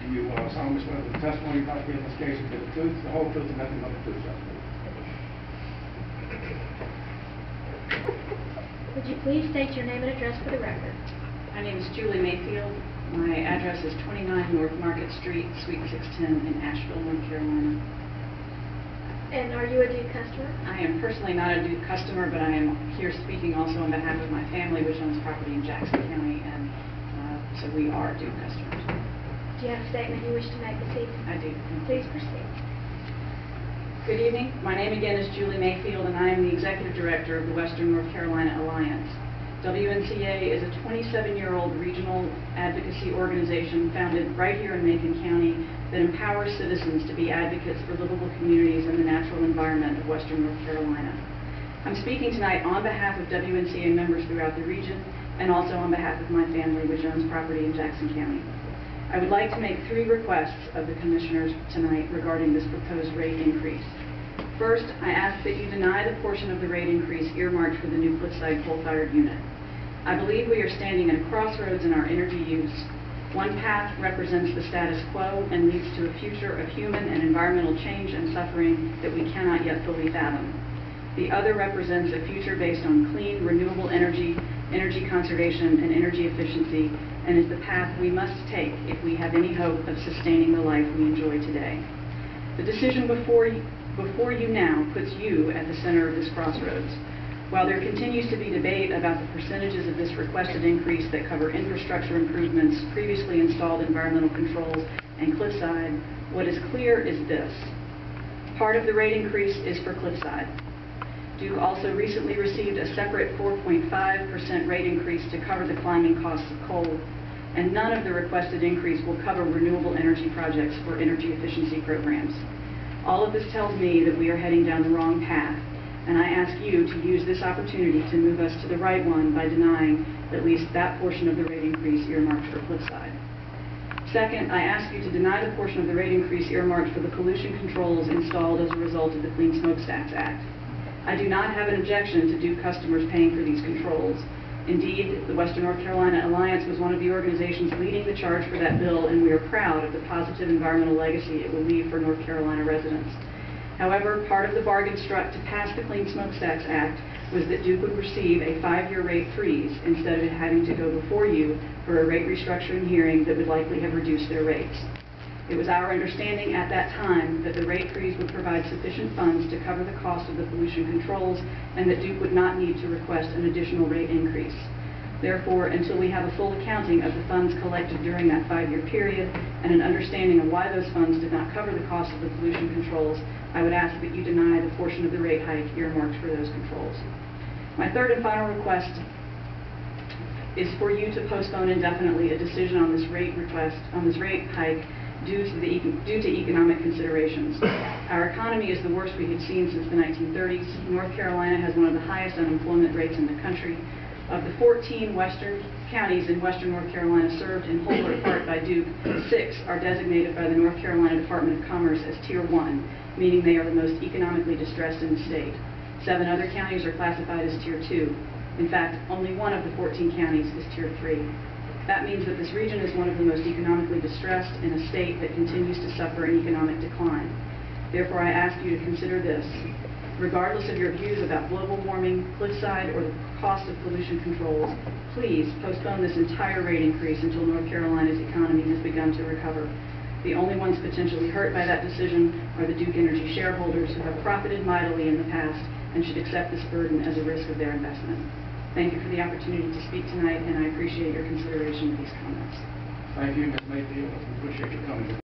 Do you solemnly swear that the testimony you about to give in this case will be the truth, the whole truth, and nothing but the truth, sir? Would you please state your name and address for the record? My name is Julie Mayfield. My address is 29 North Market Street, Suite 610 in Asheville, North Carolina. And are you a Duke customer? I am personally not a Duke customer, but I am here speaking also on behalf of my family, which owns property in Jackson County, and so we are Duke customers. Do you have a statement you wish to make this evening? I do. Please proceed. Good evening. My name again is Julie Mayfield, and I am the Executive Director of the Western North Carolina Alliance. WNCA is a 27-year-old regional advocacy organization founded right here in Macon County that empowers citizens to be advocates for livable communities and the natural environment of Western North Carolina. I'm speaking tonight on behalf of WNCA members throughout the region and also on behalf of my family, which owns property in Jackson County. I would like to make 3 requests of the Commissioners tonight regarding this proposed rate increase. First, I ask that you deny the portion of the rate increase earmarked for the new Cliffside coal-fired unit. I believe we are standing at a crossroads in our energy use. One path represents the status quo and leads to a future of human and environmental change and suffering that we cannot yet fully fathom. The other represents a future based on clean, renewable energy, energy conservation, and energy efficiency, and is the path we must take if we have any hope of sustaining the life we enjoy today. The decision before you now puts you at the center of this crossroads. While there continues to be debate about the percentages of this requested increase that cover infrastructure improvements, previously installed environmental controls, and Cliffside, what is clear is this. Part of the rate increase is for Cliffside. Duke also recently received a separate 4.5% rate increase to cover the climbing costs of coal, and none of the requested increase will cover renewable energy projects or energy efficiency programs. All of this tells me that we are heading down the wrong path, and I ask you to use this opportunity to move us to the right one by denying at least that portion of the rate increase earmarked for Cliffside. Second, I ask you to deny the portion of the rate increase earmarked for the pollution controls installed as a result of the Clean Smokestacks Act. I do not have an objection to Duke customers paying for these controls. Indeed, the Western North Carolina Alliance was one of the organizations leading the charge for that bill, and we are proud of the positive environmental legacy it will leave for North Carolina residents. However, part of the bargain struck to pass the Clean Smokestacks Act was that Duke would receive a 5-year rate freeze instead of having to go before you for a rate restructuring hearing that would likely have reduced their rates. It was our understanding at that time that the rate freeze would provide sufficient funds to cover the cost of the pollution controls and that Duke would not need to request an additional rate increase. Therefore, until we have a full accounting of the funds collected during that 5-year period and an understanding of why those funds did not cover the cost of the pollution controls, I would ask that you deny the portion of the rate hike earmarked for those controls. My third and final request is for you to postpone indefinitely a decision on this rate hike due to economic considerations. Our economy is the worst we have seen since the 1930s. North Carolina has one of the highest unemployment rates in the country. Of the 14 western counties in western North Carolina served in whole or part by Duke, 6 are designated by the North Carolina Department of Commerce as Tier 1, meaning they are the most economically distressed in the state. 7 other counties are classified as Tier 2. In fact, only 1 of the 14 counties is Tier 3. That means that this region is one of the most economically distressed in a state that continues to suffer an economic decline. Therefore, I ask you to consider this. Regardless of your views about global warming, Cliffside, or the cost of pollution controls, please postpone this entire rate increase until North Carolina's economy has begun to recover. The only ones potentially hurt by that decision are the Duke Energy shareholders who have profited mightily in the past and should accept this burden as a risk of their investment. Thank you for the opportunity to speak tonight, and I appreciate your consideration of these comments. Thank you, Ms. Mayfield. We appreciate your coming.